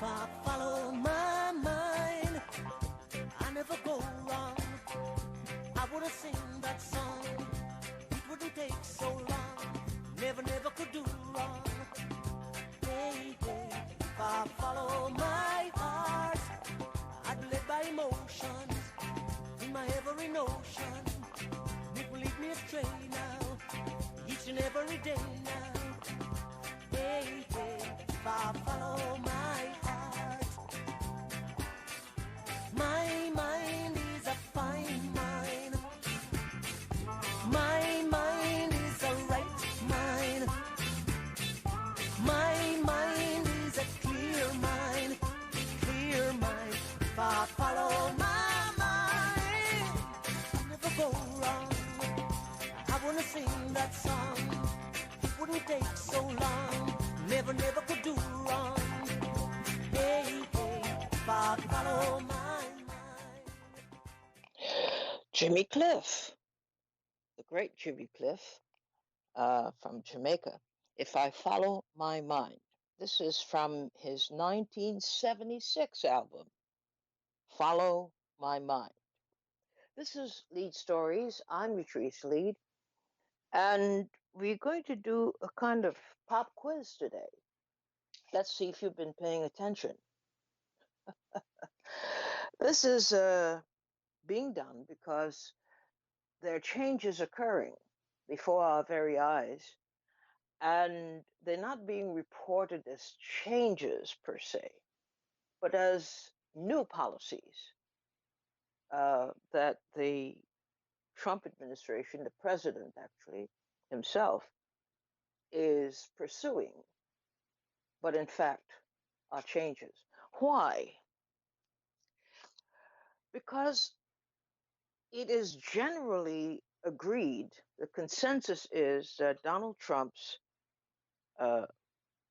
I follow my mind, I never go wrong. I would have sing that song, it wouldn't take so long. Never could do wrong. Hey, hey, if I follow my heart, I'd be led by emotions in my every notion. It will lead me astray now, each and every day now. Hey, hey, if I follow my heart, my mind is a fine mind. My mind is a right mind. My mind is a clear mind, clear mind. If I follow my mind, I'll never go wrong. I wanna sing that song, it wouldn't take so long. Never could do wrong. Hey, hey, if I follow my mind. Jimmy Cliff, the great Jimmy Cliff from Jamaica. If I Follow My Mind. This is from his 1976 album, Follow My Mind. This is Leid Stories. I'm Latrice Leid, and we're going to do a kind of pop quiz today. Let's see if you've been paying attention. This is being done because there are changes occurring before our very eyes, and they're not being reported as changes per se, but as new policies that the Trump administration, the president actually himself, is pursuing, but in fact are changes. Why? Because it is generally agreed, the consensus is that Donald Trump's uh,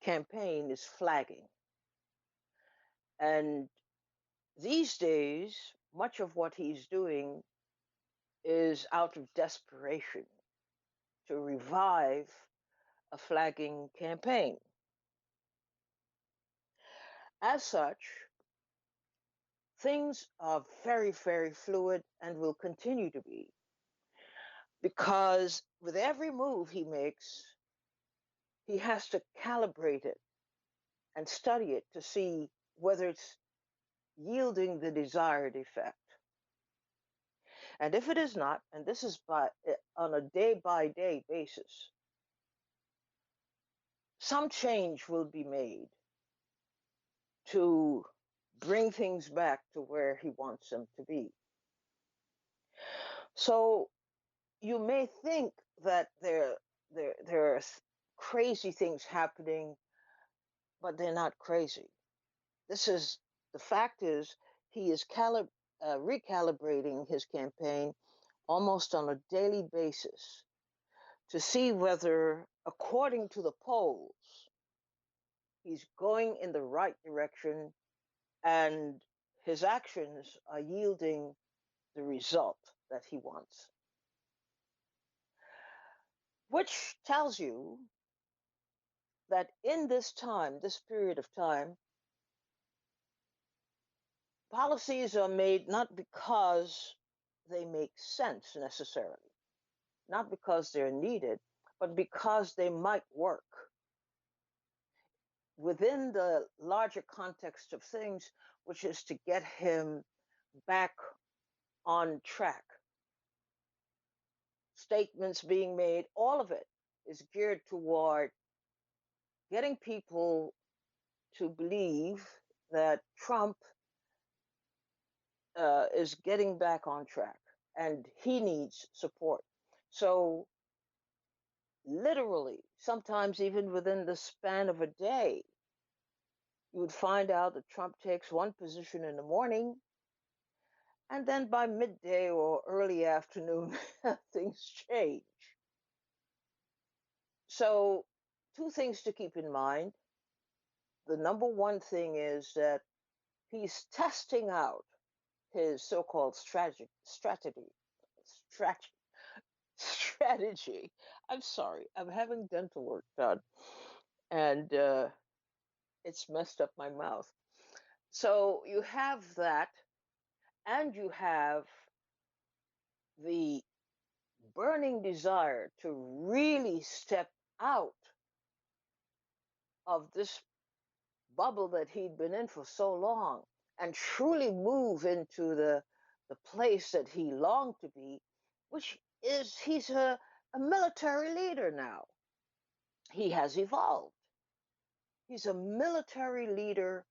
campaign is flagging. And these days, much of what he's doing is out of desperation to revive a flagging campaign. As such, things are very fluid and will continue to be, because with every move he makes, he has to calibrate it and study it to see whether it's yielding the desired effect. And if it is not, and this is on a day-by-day basis, some change will be made to bring things back to where he wants them to be. So you may think that there are crazy things happening, but they're not crazy. The fact is, he is recalibrating his campaign almost on a daily basis to see whether, according to the polls, he's going in the right direction and his actions are yielding the result that he wants. Which tells you that in this time, this period of time, policies are made not because they make sense necessarily, not because they're needed, but because they might work within the larger context of things, which is to get him back on track. Statements being made, all of it is geared toward getting people to believe that Trump is getting back on track and he needs support. So, literally, sometimes even within the span of a day, you would find out that Trump takes one position in the morning, and then by midday or early afternoon, things change. So, two things to keep in mind. The number one thing is that he's testing out his so-called strategy. I'm sorry, I'm having dental work done, and it's messed up my mouth. So you have that, and you have the burning desire to really step out of this bubble that he'd been in for so long and truly move into the place that he longed to be, which is he's a military leader now. He has evolved. He's a military leader,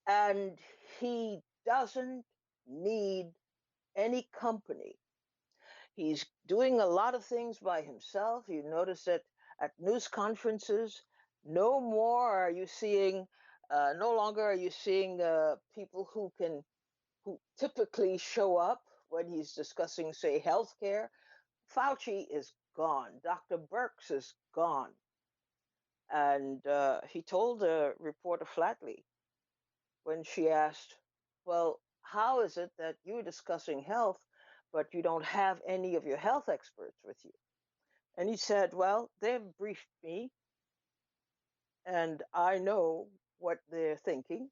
and he doesn't need any company. He's doing a lot of things by himself. You notice that at news conferences, no more are you seeing, no longer are you seeing people who typically show up when he's discussing, say, healthcare. Fauci is gone. Dr. Birx is gone. And he told the reporter flatly when she asked, well, how is it that you're discussing health, but you don't have any of your health experts with you? And he said, well, they've briefed me and I know what they're thinking,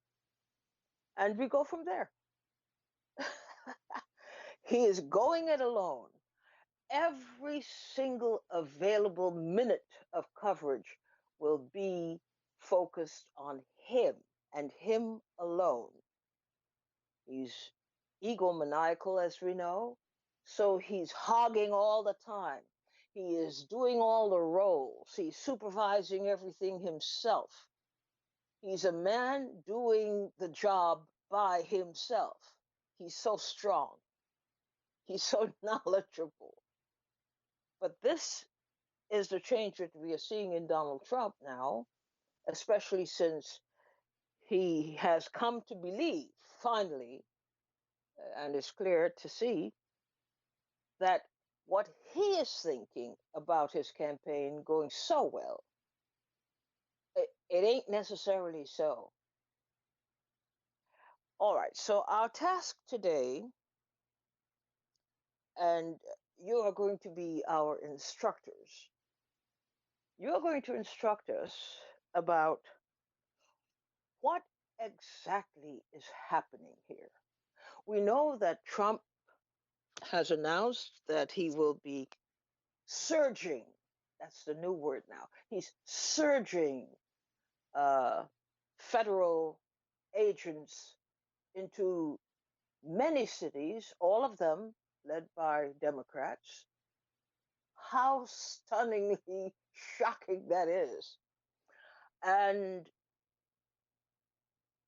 and we go from there. He is going it alone. Every single available minute of coverage will be focused on him and him alone. He's egomaniacal, as we know, so he's hogging all the time. He is doing all the roles. He's supervising everything himself. He's a man doing the job by himself. He's so strong. He's so knowledgeable. But this is the change that we are seeing in Donald Trump now, especially since he has come to believe, finally, and it's clear to see that what he is thinking about his campaign going so well, it ain't necessarily so. All right, so our task today, and you are going to be our instructors. You're going to instruct us about what exactly is happening here. We know that Trump has announced that he will be surging. That's the new word now. He's surging uh, federal agents into many cities, all of them led by Democrats. How stunningly shocking that is. And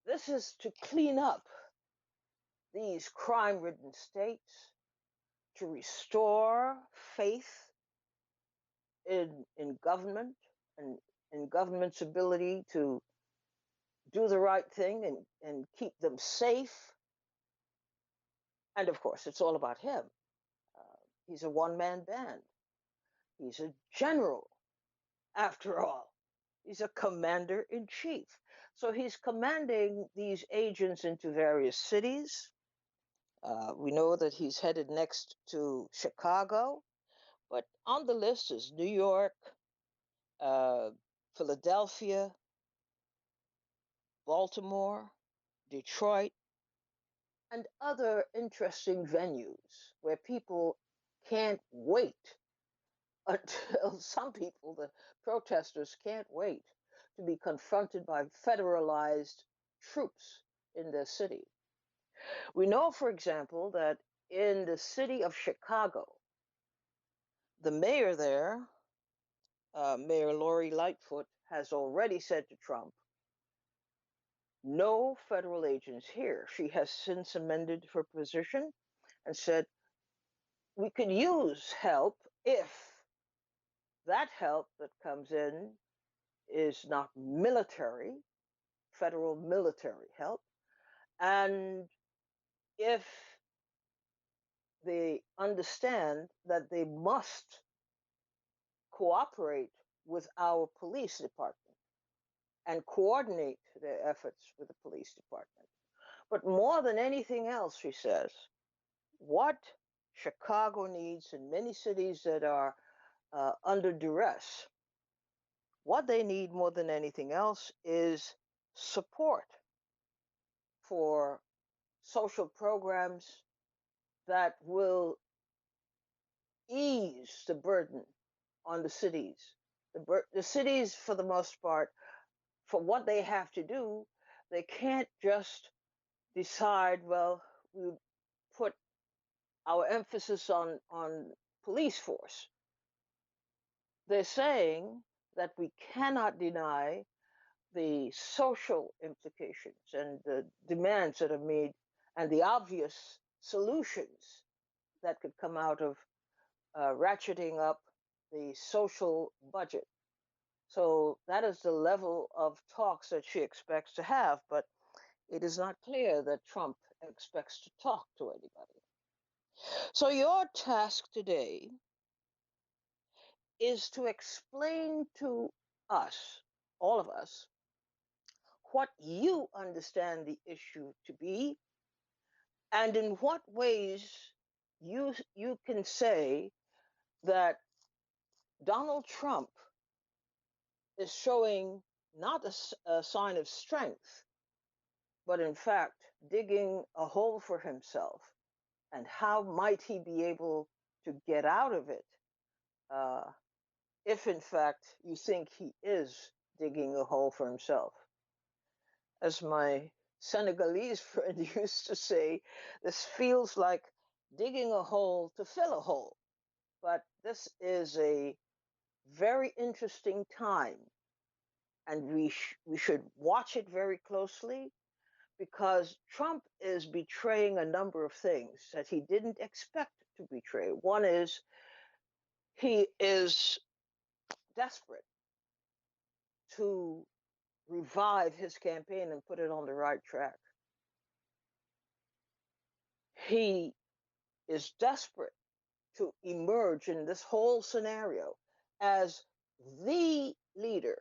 this is to clean up these crime ridden states, to restore faith in government and in government's ability to do the right thing and keep them safe. And of course, it's all about him. He's a one man band. He's a general, after all. He's a commander in chief. So he's commanding these agents into various cities. We know that he's headed next to Chicago, but on the list is New York, uh, Philadelphia, Baltimore, Detroit, and other interesting venues where people can't wait until some people, the protesters, can't wait to be confronted by federalized troops in their city. We know, for example, that in the city of Chicago, the mayor there, Mayor Lori Lightfoot, has already said to Trump, no federal agents here. She has since amended her position and said, we could use help if that help that comes in is not military, federal military help, and if they understand that they must cooperate with our police department and coordinate their efforts with the police department. But more than anything else, she says, what Chicago needs and many cities that are under duress, what they need more than anything else is support. for social programs that will ease the burden on the cities. The cities, for the most part, for what they have to do, they can't just decide, well, we put our emphasis on police force. They're saying that we cannot deny the social implications and the demands that are made and the obvious solutions that could come out of ratcheting up the social budget. So that is the level of talks that she expects to have, but it is not clear that Trump expects to talk to anybody. So your task today is to explain to us, all of us, what you understand the issue to be and in what ways you can say that Donald Trump is showing not a sign of strength, but in fact digging a hole for himself. And how might he be able to get out of it uh, if, in fact, you think he is digging a hole for himself? As my Senegalese friend used to say, this feels like digging a hole to fill a hole. But this is a very interesting time, and we should watch it very closely because Trump is betraying a number of things that he didn't expect to betray. One is he is desperate to revive his campaign and put it on the right track. He is desperate to emerge in this whole scenario as the leader,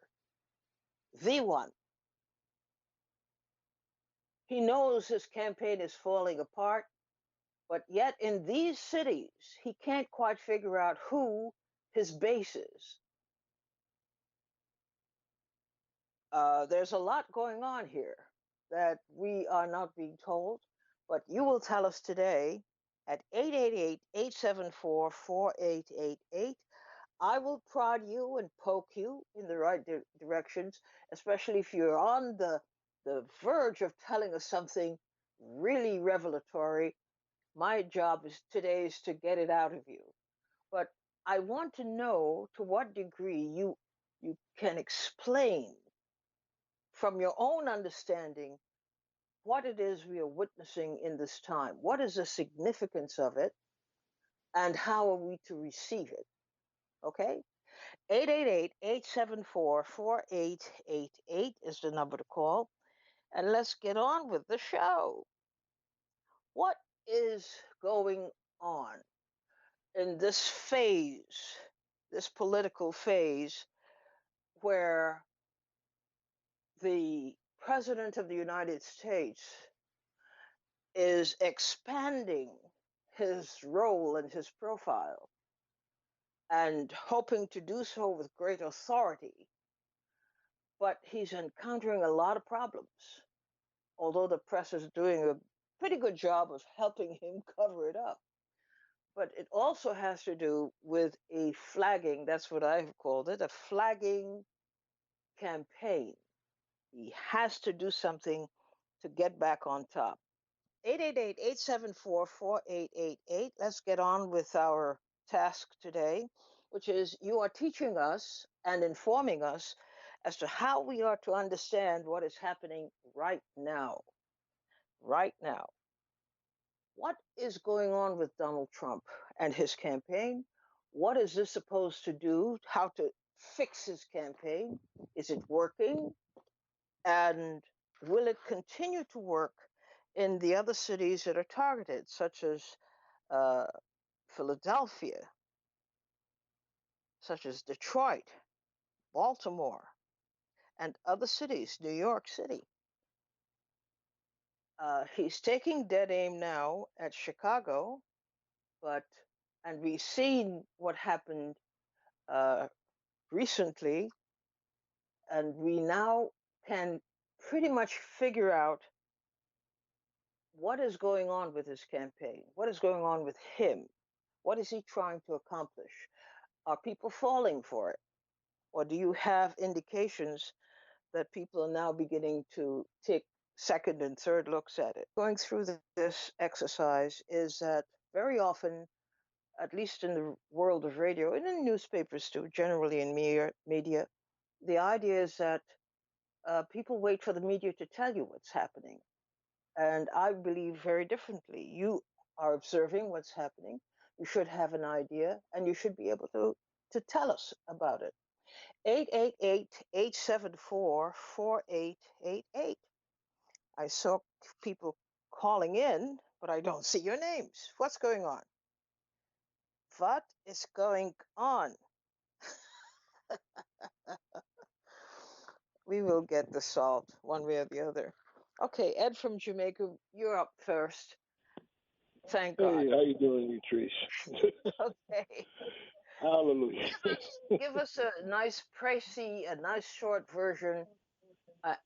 the one. He knows his campaign is falling apart, but yet in these cities, he can't quite figure out who his base is. There's a lot going on here that we are not being told, but you will tell us today at 888-874-4888. I will prod you and poke you in the right directions, especially if you're on the verge of telling us something really revelatory. My job is today is to get it out of you. But I want to know to what degree you can explain from your own understanding what it is we are witnessing in this time. What is the significance of it? And how are we to receive it? Okay? 888-874-4888 is the number to call. And let's get on with the show. What is going on in this phase, this political phase, where the President of the United States is expanding his role and his profile and hoping to do so with great authority, but he's encountering a lot of problems, although the press is doing a pretty good job of helping him cover it up. But it also has to do with a flagging, that's what I've called it, a flagging campaign. He has to do something to get back on top. 888-874-4888. Let's get on with our task today, which is you are teaching us and informing us as to how we are to understand what is happening right now. Right now. What is going on with Donald Trump and his campaign? What is this supposed to do? How to fix his campaign? Is it working? And will it continue to work in the other cities that are targeted, such as uh, Philadelphia, such as Detroit, Baltimore, and other cities, New York City? He's taking dead aim now at Chicago, but and we've seen what happened uh, recently, and we now can pretty much figure out what is going on with his campaign? What is going on with him? What is he trying to accomplish? Are people falling for it? Or do you have indications that people are now beginning to take second and third looks at it? Going through this exercise is that very often, at least in the world of radio and in newspapers too, generally in media, the idea is that people wait for the media to tell you what's happening. And I believe very differently. You are observing what's happening. You should have an idea and you should be able to tell us about it. 888-874-4888. I saw people calling in, but I don't see your names. What's going on? What is going on? We will get this solved one way or the other. Okay, Ed from Jamaica, you're up first. Thank God. Hey, how you doing, Latrice? Okay. Hallelujah. Give us a nice précis, a nice short version,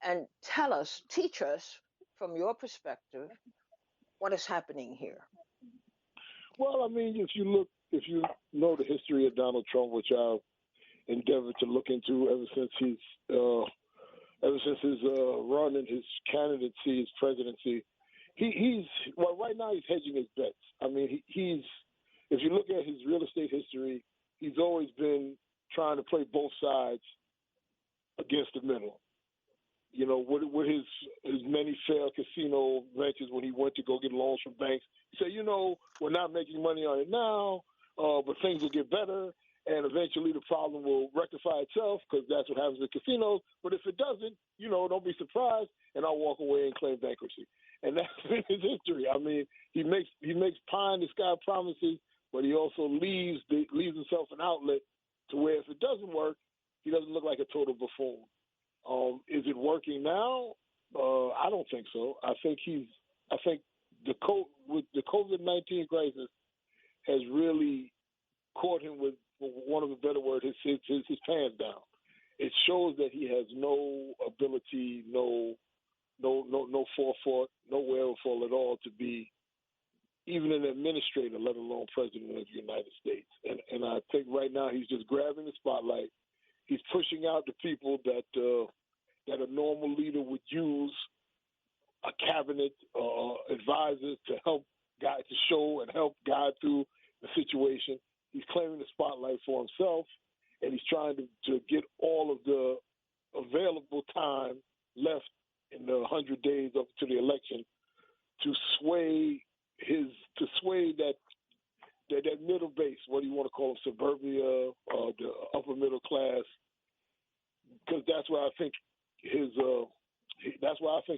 and tell us, teach us from your perspective what is happening here. Well, I mean, if you know the history of Donald Trump, which I've endeavored to look into uh, ever since his run and his candidacy, his presidency, he's well, right now he's hedging his bets. I mean, he's if you look at his real estate history, he's always been trying to play both sides against the middle. You know, with his many failed casino ventures when he went to go get loans from banks. He said, we're not making money on it now, but things will get better, and eventually the problem will rectify itself because that's what happens with casinos. But if it doesn't, don't be surprised, and I'll walk away and claim bankruptcy. And that's been his history. I mean, he makes pie in the sky promises, but he also leaves himself an outlet to where if it doesn't work, he doesn't look like a total buffoon. Is it working now? I don't think so. I think with the COVID-19 crisis has really caught him with, for one of the better words, his pants down. It shows that he has no ability, no forethought, no wherewithal at all to be even an administrator, let alone president of the United States. And I think right now he's just grabbing the spotlight. He's pushing out the people that a normal leader would use, a cabinet advisors to help guide, to show and help guide through the situation. He's claiming the spotlight for himself, and he's trying to get all of the available time left in the 100 days up to the election to sway that middle base, what do you want to call them, suburbia, the upper middle class, because that's where I think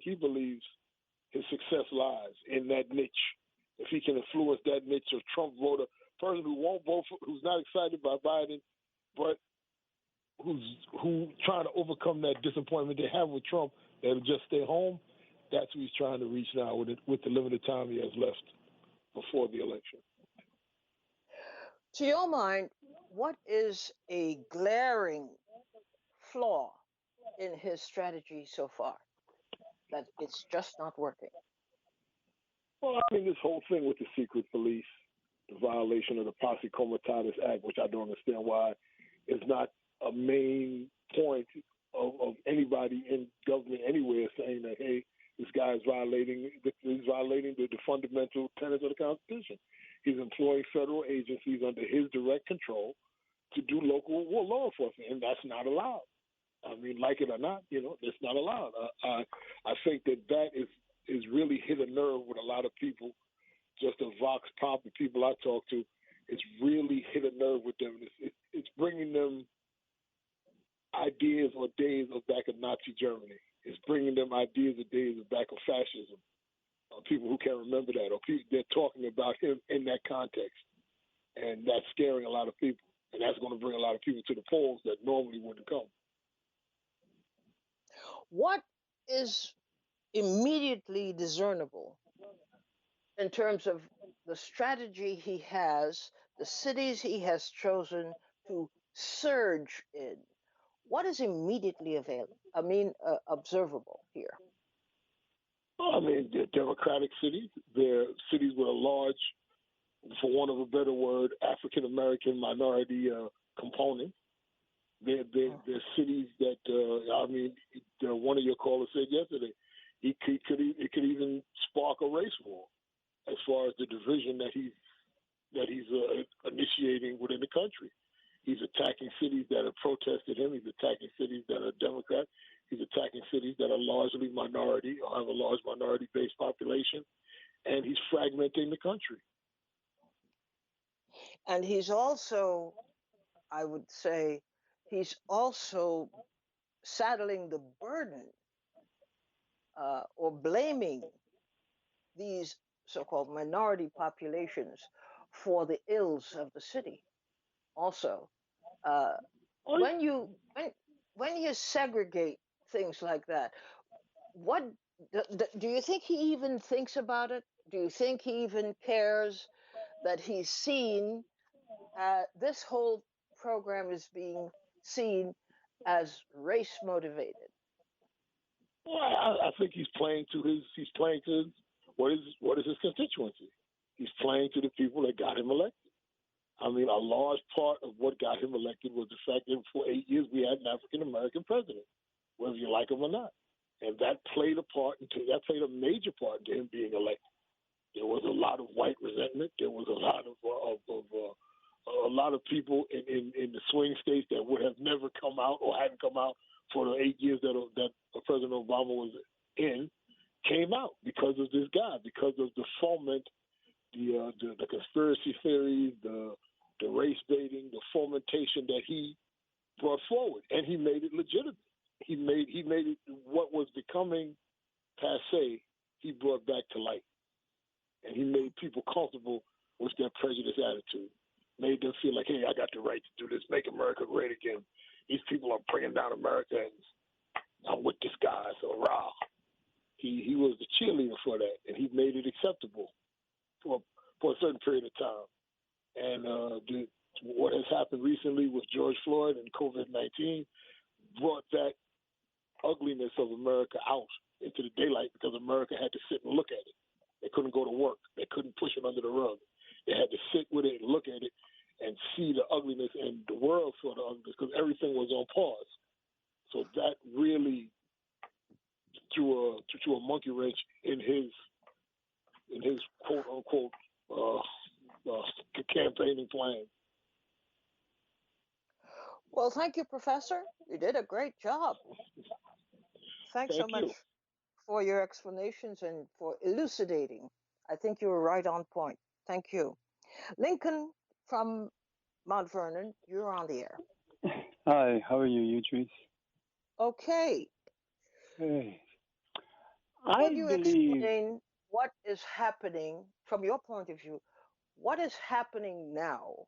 he believes his success lies, in that niche. If he can influence that niche of Trump voter, person who won't vote for, who's not excited by Biden, but who trying to overcome that disappointment they have with Trump, that'll just stay home. That's who he's trying to reach now with the limited time he has left before the election. To your mind, what is a glaring flaw in his strategy so far that it's just not working? Well, I mean, this whole thing with the secret police, the violation of the Posse Comitatus Act, which I don't understand why is not a main point of anybody in government anywhere saying that, hey, this guy is violating the fundamental tenets of the Constitution. He's employing federal agencies under his direct control to do local law enforcement, and that's not allowed. I mean, like it or not, it's not allowed. I think that is really hit a nerve with a lot of people. Just a vox pop, the people I talk to, it's really hit a nerve with them. It's bringing them ideas or days of back of Nazi Germany. It's bringing them ideas of days of back of fascism. People who can't remember that, or they're talking about him in that context, and that's scaring a lot of people, and that's going to bring a lot of people to the polls that normally wouldn't come. What is immediately discernible in terms of the strategy he has, the cities he has chosen to surge in? What is immediately observable here? I mean, they're democratic cities. They're cities with a large, for want of a better word, African American minority component. They're cities that I mean, one of your callers said yesterday, it could even spark a race war as far as the division that he's initiating within the country. He's attacking cities that have protested him. He's attacking cities that are Democrat. He's attacking cities that are largely minority or have a large minority-based population, and he's fragmenting the country. And he's also, I would say, he's also saddling the burden or blaming these so-called minority populations for the ills of the city. Also, when you segregate things like that, what do you think he even thinks about it? Do you think he even cares that he's seen? This whole program is being seen as race motivated. Well, I think he's playing to what is his constituency. He's playing to the people that got him elected. I mean, a large part of what got him elected was the fact that for 8 years we had an African American president, whether you like him or not, and that played a major part into him being elected. There was a lot of white resentment. There was a lot of people in the swing states that would have never come out or hadn't come out for the 8 years that President Obama was in, came out because of this guy, because of the foment, the conspiracy theories, the race baiting, the fomentation that he brought forward, and he made it legitimate. He made it what was becoming passé. He brought back to light, and he made people comfortable with their prejudice attitude. Made them feel like, hey, I got the right to do this. Make America great again. These people are bringing down America, and I'm with this guy. So rah. He was the cheerleader for that, and he made it acceptable for a certain period of time. And what has happened recently with George Floyd and COVID-19 brought that ugliness of America out into the daylight because America had to sit and look at it. They couldn't go to work. They couldn't push it under the rug. They had to sit with it and look at it and see the ugliness, and the world saw the ugliness because everything was on pause. So that really threw a monkey wrench in his quote unquote campaigning plan. Well, thank you, Professor. You did a great job. Thanks so much for your explanations and for elucidating. I think you were right on point. Thank you. Lincoln from Mount Vernon, you're on the air. Hi, how are you, Utrice? Okay. Hey. Could you explain what is happening from your point of view? What is happening now,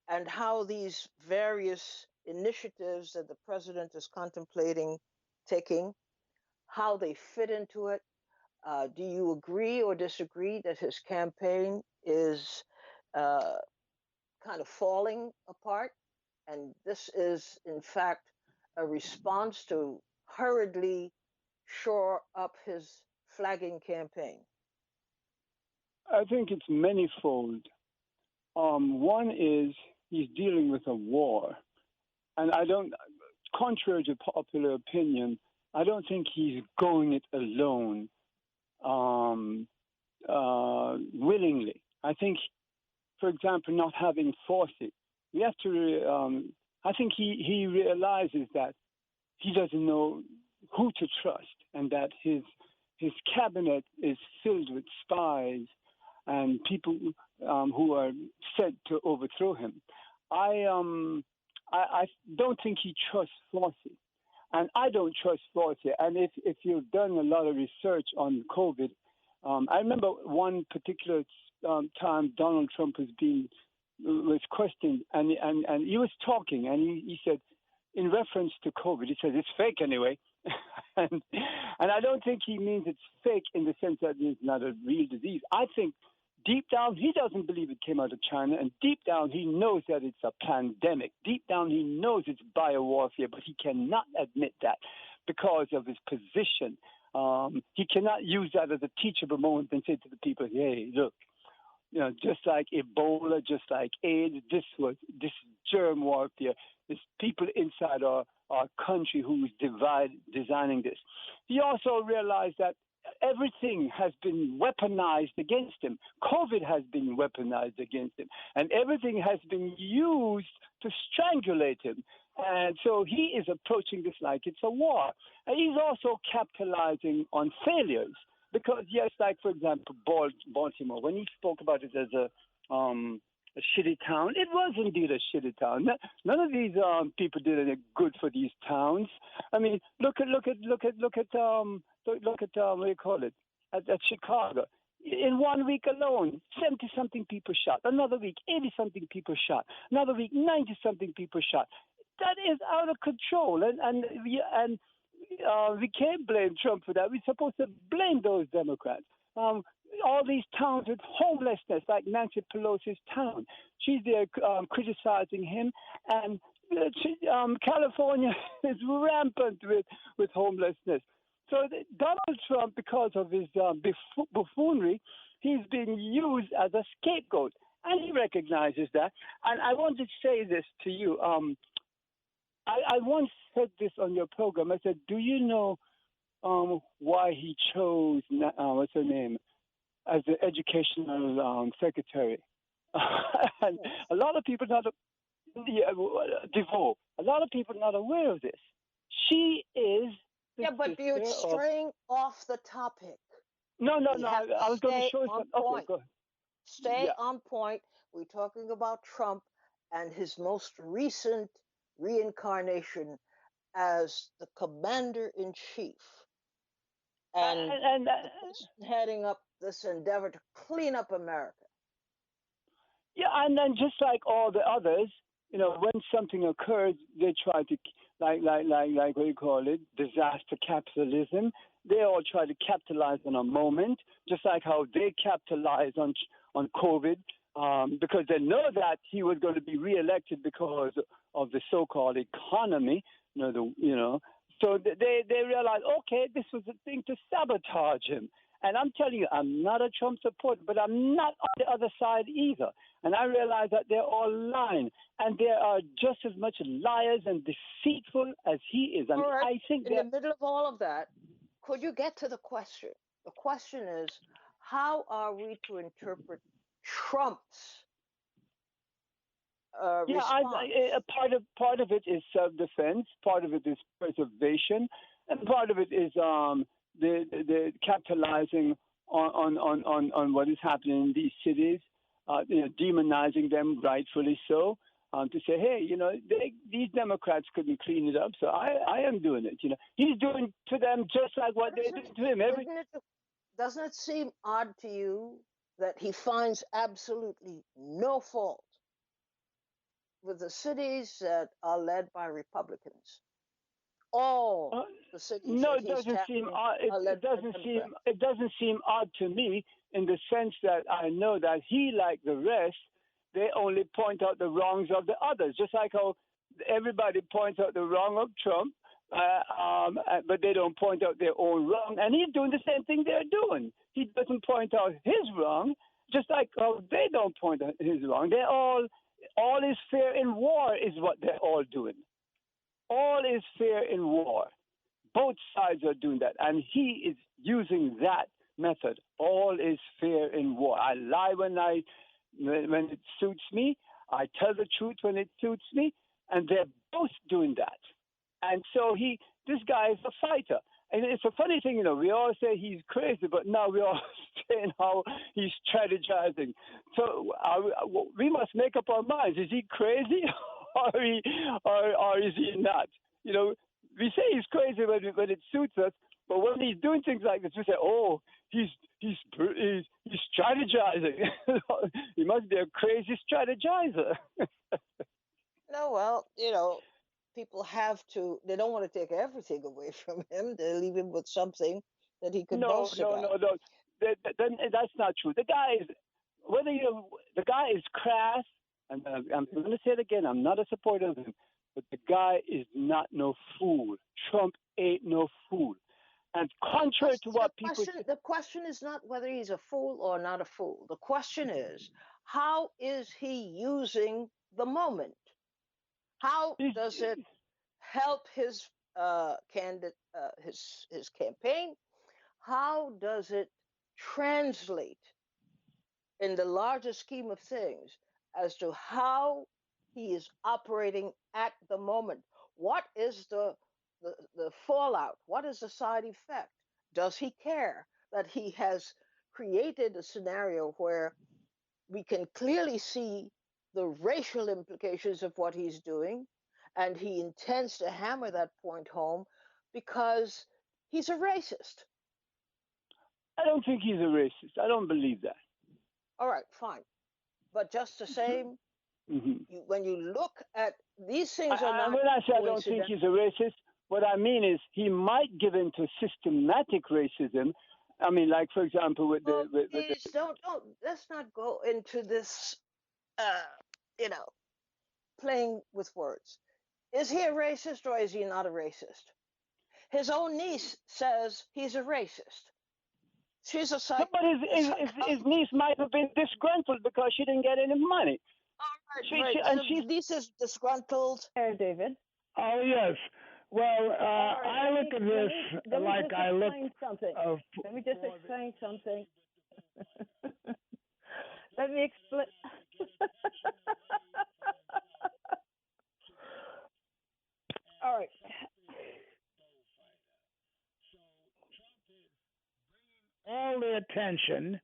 and how these various initiatives that the president is contemplating taking, how they fit into it? Do you agree or disagree that his campaign is kind of falling apart, and this is in fact a response to hurriedly shore up his flagging campaign? I think it's manifold. One is he's dealing with a war, and contrary to popular opinion, I don't think he's going it alone willingly. I think, for example, not having forces. We have to. I think he realizes that he doesn't know who to trust, and that his cabinet is filled with spies and people who are sent to overthrow him. I don't think he trusts forces, and I don't trust forces. And if you've done a lot of research on COVID, I remember one particular time Donald Trump was questioned, and he was talking, and he said, in reference to COVID, he says it's fake anyway. and I don't think he means it's fake in the sense that it's not a real disease. I think deep down he doesn't believe it came out of China, and deep down he knows that it's a pandemic. Deep down he knows it's biowarfare, but he cannot admit that because of his position. He cannot use that as a teachable moment and say to the people, hey, look, just like Ebola, just like AIDS, this germ warfare. There's people inside our country who's designing this. He also realized that everything has been weaponized against him. COVID has been weaponized against him, and everything has been used to strangulate him. And so he is approaching this like it's a war. And he's also capitalizing on failures. Because, yes, like, for example, Baltimore, when he spoke about it as a shitty town, it was indeed a shitty town. None of these people did any good for these towns. I mean, look at what do you call it, at Chicago. In 1 week alone, 70-something people shot. Another week, 80-something people shot. Another week, 90-something people shot. That is out of control, and we can't blame Trump for that. We're supposed to blame those Democrats. All these towns with homelessness, like Nancy Pelosi's town, she's there criticizing him, and California is rampant with homelessness. So Donald Trump, because of his buffoonery, he's being used as a scapegoat, and he recognizes that. And I want to say this to you. I once said this on your program. I said, do you know why he chose, what's her name, as the educational secretary? And a lot of people DeVoe. A lot of people are not aware of this. She is the but you're straying off the topic. No. I was going to show you something. Okay, go ahead. Stay on point. We're talking about Trump and his most recent reincarnation as the commander-in-chief and heading up this endeavor to clean up America. Yeah, and then just like all the others, when something occurs, they try to, like what do you call it, disaster capitalism. They all try to capitalize on a moment, just like how they capitalized on COVID, because they know that he was going to be reelected because of the so-called economy. So they realized, okay, this was a thing to sabotage him. And I'm telling you, I'm not a Trump supporter, but I'm not on the other side either. And I realize that they're all lying, and they are just as much liars and deceitful as he is. And right. I think in the middle of all of that, could you get to the question? The question is, how are we to interpret Trump's response? Part of it is self-defense, part of it is preservation, and part of it is the capitalizing on what is happening in these cities, demonizing them rightfully so, to say, hey, these Democrats couldn't clean it up, so I am doing it. He's doing to them just like what they did to him. Doesn't it seem odd to you that he finds absolutely no fault with the cities that are led by Republicans? All the cities. No, it doesn't seem odd. It doesn't seem odd to me in the sense that I know that he, like the rest, they only point out the wrongs of the others, just like how everybody points out the wrong of Trump, but they don't point out their own wrong. And he's doing the same thing they're doing. He doesn't point out his wrong, just like how they don't point out his wrong. They're all is fair in war is what they're all doing. All is fair in war. Both sides are doing that, and he is using that method. All is fair in war. I lie when it suits me. I tell the truth when it suits me, and they're both doing that. And so this guy is a fighter. And it's a funny thing, we all say he's crazy, but now we're all saying how he's strategizing. So we must make up our minds. Is he crazy or is he not? We say he's crazy when it suits us, but when he's doing things like this, we say, oh, he's strategizing. He must be a crazy strategizer. No, well, people they don't want to take everything away from him. They leave him with something that he could boast about. No. That's not true. The guy is crass, and I'm going to say it again. I'm not a supporter of him, but the guy is not no fool. Trump ain't no fool. And contrary to what people say, The question is not whether he's a fool or not a fool. The question is, how is he using the moment? How does it help his candidate, his campaign? How does it translate in the larger scheme of things as to how he is operating at the moment? What is the fallout? What is the side effect? Does he care that he has created a scenario where we can clearly see the racial implications of what he's doing, and he intends to hammer that point home because he's a racist? I don't think he's a racist. I don't believe that. All right, fine. But just the same, when you look at these things are not when I say I don't think coincidental. he's a racist, what I mean is he might give in to systematic racism. I mean, like for example, with the Please don't let's not go into this uh you know playing with words. Is he a racist or is he not a racist? His own niece says he's a racist. She's a but his niece might have been disgruntled because she didn't get any money. Right. Niece is disgruntled. There, David. Oh yes. Well, Right, I look at this like I look. Something. Let me just explain something. Let me explain. All right. All the attention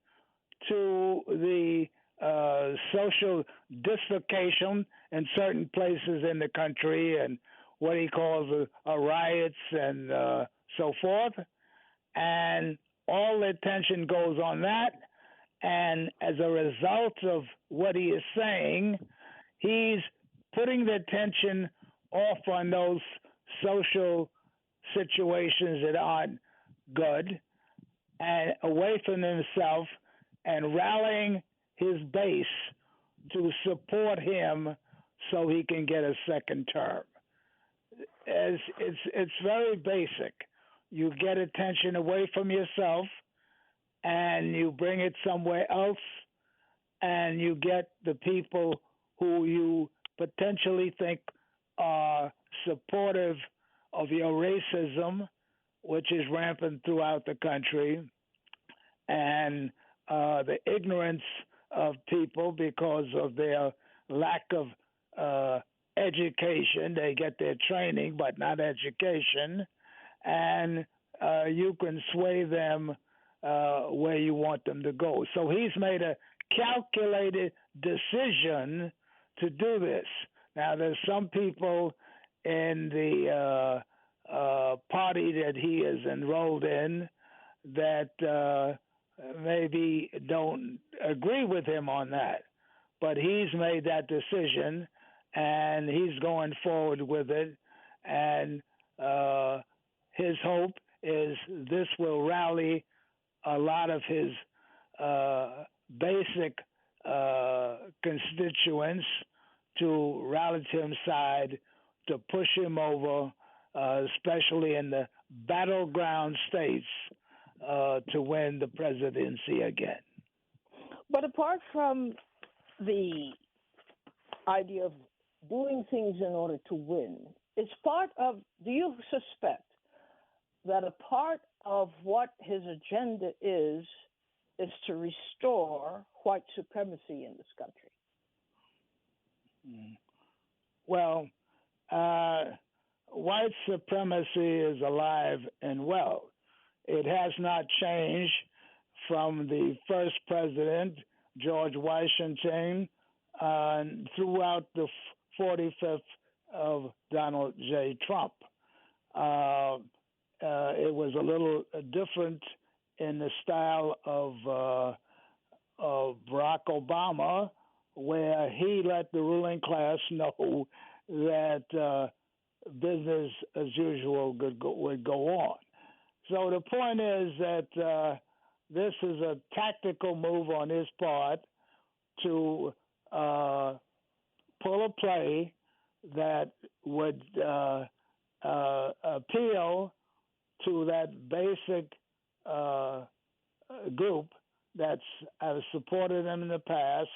to the social dislocation in certain places in the country and what he calls riots and so forth. And all the attention goes on that. And as a result of what he is saying, he's putting the attention off on those social situations that aren't good and away from himself and rallying his base to support him so he can get a second term. It's very basic. You get attention away from yourself and you bring it somewhere else, and you get the people who you potentially think are supportive of your racism, which is rampant throughout the country, and the ignorance of people because of their lack of education. They get their training, but not education, and you can sway them where you want them to go. So he's made a calculated decision to do this. Now, there's some people in the party that he is enrolled in that maybe don't agree with him on that. But he's made that decision, and he's going forward with it. And his hope is this will rally a lot of his basic constituents to rally to his side to push him over, especially in the battleground states, to win the presidency again. But apart from the idea of doing things in order to win, it's part of, do you suspect that a part of what his agenda is to restore white supremacy in this country? Well, white supremacy is alive and well. It has not changed from the first president, George Washington, throughout the 45th of Donald J. Trump. It was a little different in the style of Barack Obama, where he let the ruling class know that business as usual would go on. So the point is that this is a tactical move on his part to pull a play that would appeal to that basic uh, group that's has supported them in the past,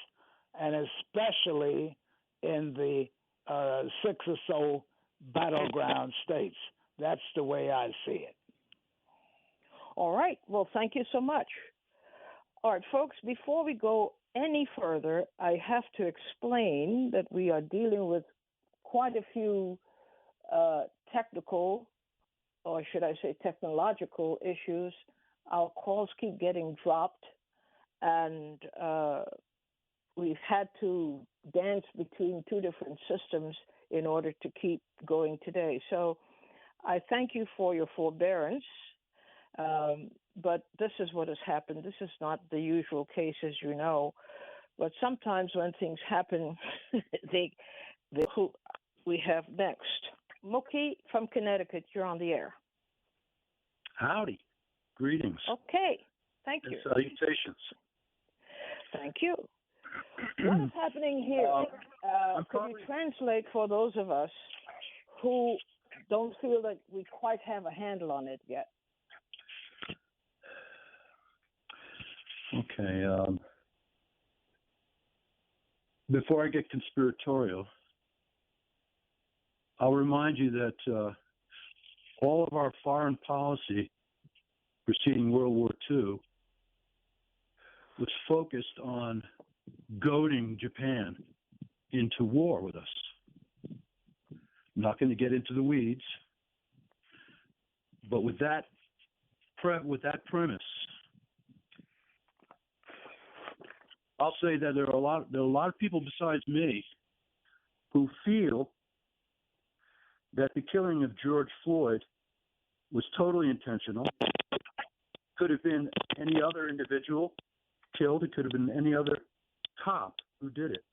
and especially in the six or so battleground states. That's the way I see it. All right. Well, thank you so much. All right, folks, before we go any further, I have to explain that we are dealing with quite a few technical, or should I say technological issues. Our calls keep getting dropped, and we've had to dance between two different systems in order to keep going today. So I thank you for your forbearance. But this is what has happened. This is not the usual case, as you know. But sometimes when things happen, who we have next. Mookie from Connecticut, you're on the air. Howdy. Greetings. Okay. Thank you. And salutations. Thank you. What is happening here? Could you translate for those of us who don't feel that we quite have a handle on it yet? Okay. Before I get conspiratorial, I'll remind you that all of our foreign policy preceding World War II was focused on goading Japan into war with us. I'm not going to get into the weeds, but with that premise, I'll say that there are a lot of people besides me who feel that the killing of George Floyd was totally intentional. Could have been any other individual killed. It could have been any other cop who did it.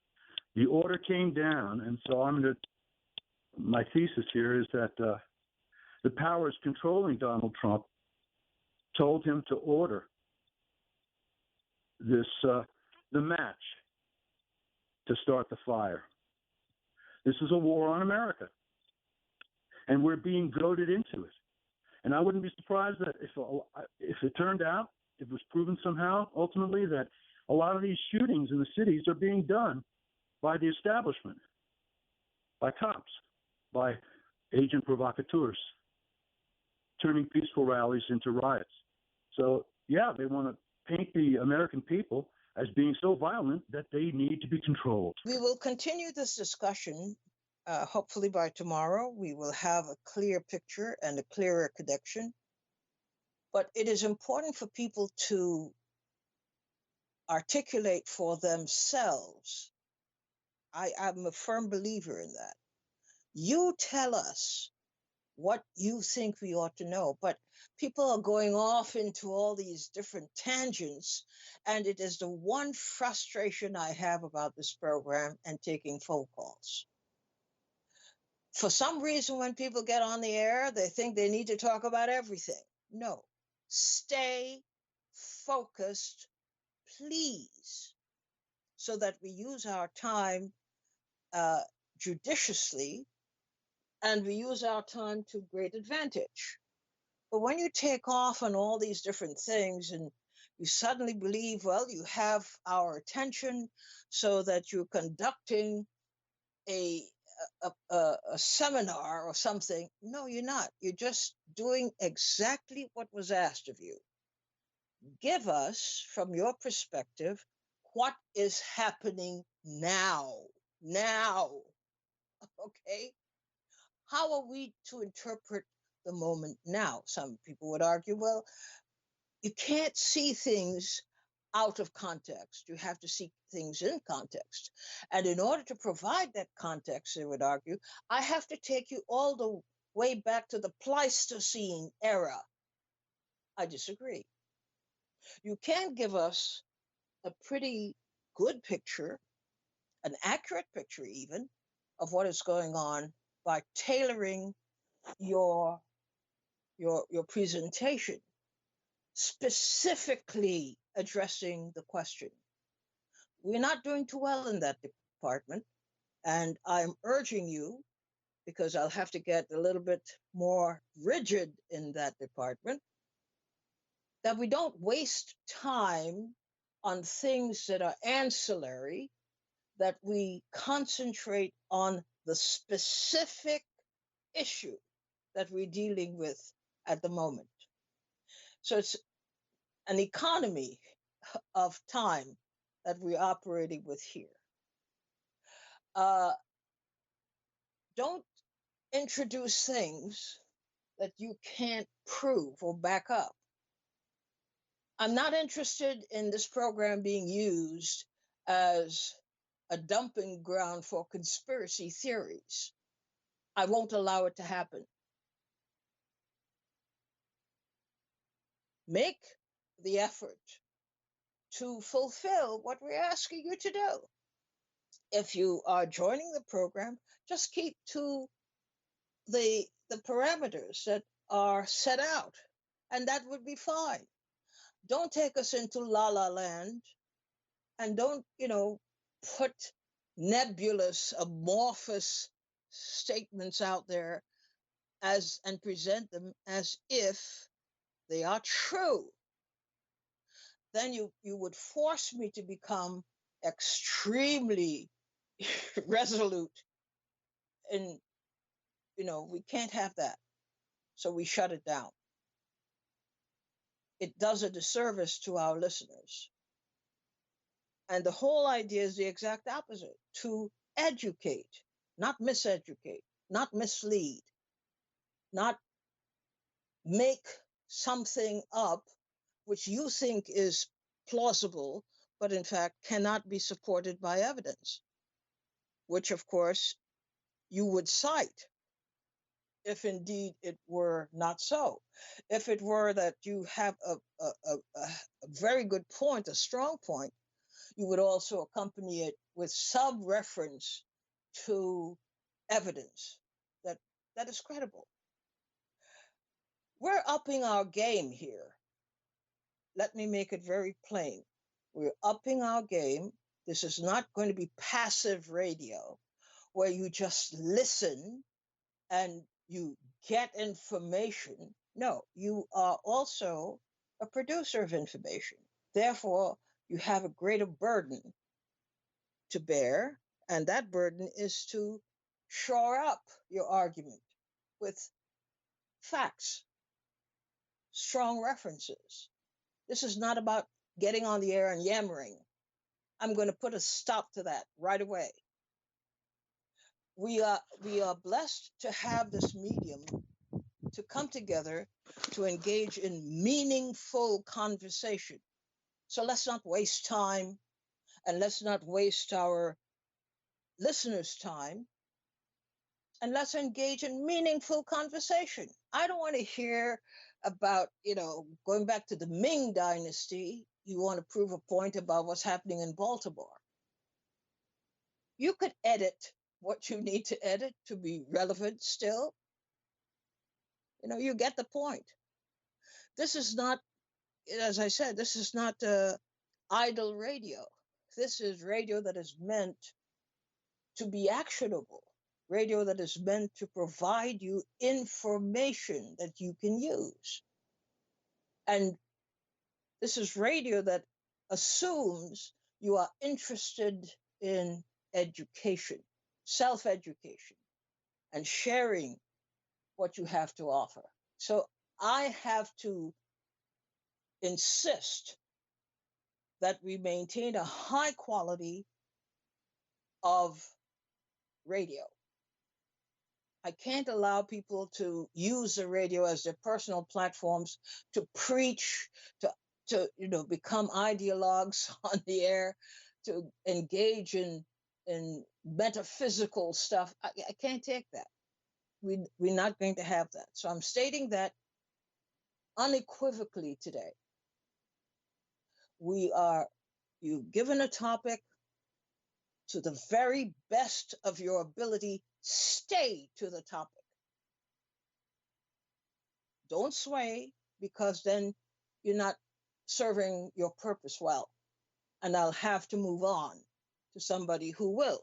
The order came down, and so my thesis here is that the powers controlling Donald Trump told him to order this the match to start the fire. This is a war on America, and we're being goaded into it. And I wouldn't be surprised that if it turned out, if it was proven somehow, ultimately, that a lot of these shootings in the cities are being done by the establishment, by cops, by agent provocateurs, turning peaceful rallies into riots. So, yeah, they want to paint the American people as being so violent that they need to be controlled. We will continue this discussion. Hopefully by tomorrow, we will have a clear picture and a clearer connection. But it is important for people to articulate for themselves. I'm a firm believer in that. You tell us what you think we ought to know, but people are going off into all these different tangents, and it is the one frustration I have about this program and taking phone calls. For some reason, when people get on the air, they think they need to talk about everything. No, stay focused, please, so that we use our time judiciously and we use our time to great advantage. But when you take off on all these different things and you suddenly believe, well, you have our attention so that you're conducting a seminar or something. No, you're not. You're just doing exactly what was asked of you. Give us, from your perspective, what is happening now. Now. Okay? How are we to interpret the moment now? Some people would argue, well, you can't see things out of context. You have to see things in context. And in order to provide that context, they would argue, I have to take you all the way back to the Pleistocene era. I disagree. You can give us a pretty good picture, an accurate picture even, of what is going on by tailoring your presentation, specifically addressing the question. We're not doing too well in that department, and I'm urging you, because I'll have to get a little bit more rigid in that department, that we don't waste time on things that are ancillary, that we concentrate on the specific issue that we're dealing with at the moment. So it's an economy of time that we're operating with here. Don't introduce things that you can't prove or back up. I'm not interested in this program being used as a dumping ground for conspiracy theories. I won't allow it to happen. Make the effort to fulfill what we're asking you to do. If you are joining the program, just keep to the parameters that are set out, and that would be fine. Don't take us into la la land, and don't, put nebulous, amorphous statements out there and present them as if they are true. Then you would force me to become extremely resolute, and we can't have that. So we shut it down. It does a disservice to our listeners. And the whole idea is the exact opposite: to educate, not miseducate, not mislead, not make something up which you think is plausible, but in fact cannot be supported by evidence, which of course you would cite if indeed it were not so. If it were that you have a very good point, a strong point, you would also accompany it with some reference to evidence that is credible. We're upping our game here. Let me make it very plain. We're upping our game. This is not going to be passive radio where you just listen and you get information. No, you are also a producer of information. Therefore, you have a greater burden to bear, and that burden is to shore up your argument with facts, strong references. This is not about getting on the air and yammering. I'm going to put a stop to that right away. We are blessed to have this medium to come together to engage in meaningful conversation. So let's not waste time, and let's not waste our listeners' time, and let's engage in meaningful conversation. I don't want to hear about, going back to the Ming Dynasty. You want to prove a point about what's happening in Baltimore. You could edit what you need to edit to be relevant still. You get the point. This is not, as I said, this is not idle radio. This is radio that is meant to be actionable, radio that is meant to provide you information that you can use. And this is radio that assumes you are interested in education, self-education, and sharing what you have to offer. So I have to insist that we maintain a high quality of radio. I can't allow people to use the radio as their personal platforms to preach, to become ideologues on the air, to engage in metaphysical stuff. I can't take that. We're not going to have that. So I'm stating that unequivocally today. You've given a topic to the very best of your ability. Stay to the topic. Don't sway, because then you're not serving your purpose well. And I'll have to move on to somebody who will.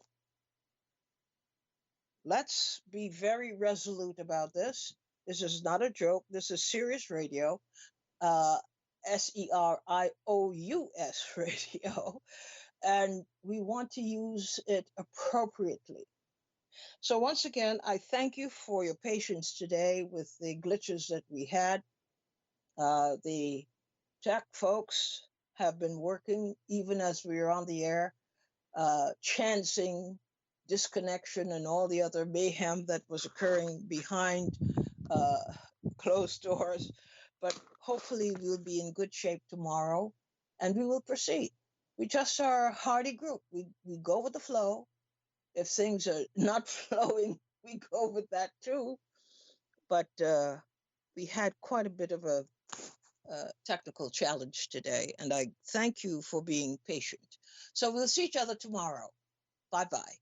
let's be very resolute about this. This is not a joke. This is serious radio, uh, SERIOUS radio, and we want to use it appropriately. So, once again, I thank you for your patience today with the glitches that we had. The tech folks have been working even as we are on the air, chancing disconnection and all the other mayhem that was occurring behind uh, closed doors. But hopefully, we'll be in good shape tomorrow and we will proceed. We just are a hardy group. We go with the flow. If things are not flowing, we go with that too. But we had quite a bit of a technical challenge today, and I thank you for being patient. So we'll see each other tomorrow. Bye bye.